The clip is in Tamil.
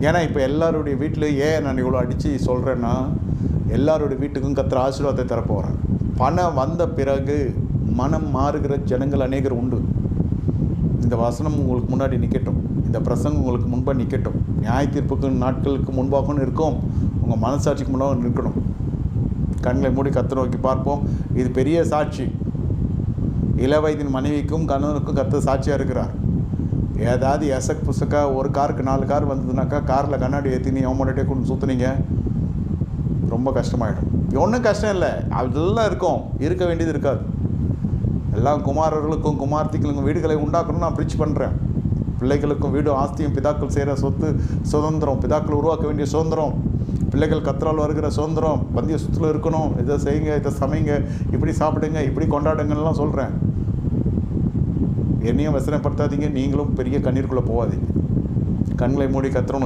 ஏன்னா இப்போ எல்லாருடைய வீட்டில் ஏன் நான் இவ்வளோ அடித்து சொல்கிறேன்னா, எல்லாருடைய வீட்டுக்கும் கர்த்தர் ஆசீர்வாதத்தை தரப்போகிறேன். பணம் வந்த பிறகு மனம் மாறுகிற ஜனங்கள் அநேகர் உண்டு. இந்த வசனம் உங்களுக்கு முன்னாடி நிற்கட்டும், இந்த பிரசங்கம் உங்களுக்கு முன்பாக நிற்கட்டும். நியாய தீர்ப்புக்கு நாட்களுக்கு முன்பாகவும் இருக்கும், உங்கள் மனசாட்சிக்கு முன்பாக நிற்கணும். கண்களை மூடி கர்த்தரை நோக்கி பார்ப்போம். இது பெரிய சாட்சி. இளவயதின் மனைவிக்கும் கணவனுக்கும் கர்த்தர் சாட்சியாக இருக்கிறார். ஏதாவது எசக் புசக்கா ஒரு காருக்கு 4 கார் வந்ததுனாக்கா காரில் கண்ணாடி ஏற்றி நீ அவமாட்டே கொண்டு சுற்றுனீங்க, ரொம்ப கஷ்டமாயிடும். ஒன்றும் கஷ்டம் இல்லை, அதெல்லாம் இருக்கும், இருக்க வேண்டியது இருக்காது. எல்லாம் குமாரர்களுக்கும் குமார்த்திகளுக்கும் வீடுகளை உண்டாக்கணும்னு நான் ப்ரீச் பண்ணுறேன். பிள்ளைகளுக்கும் வீடு ஆஸ்தியும் பிதாக்கள் செய்கிற சொத்து சுதந்திரம், பிதாக்கள் உருவாக்க வேண்டிய சுதந்திரம், பிள்ளைகள் கத்தரால் வருகிற சுதந்திரம், பந்திய சுற்றில் இருக்கணும், இதை செய்யுங்க, இதை சமைங்க, இப்படி சாப்பிடுங்க, இப்படி கொண்டாடுங்கலாம் சொல்கிறேன். என்னையும் வசனப்படுத்தாதீங்க, நீங்களும் பெரிய கண்ணீருக்குள்ளே போகாதீங்க. கண்களை மூடி கர்த்தரை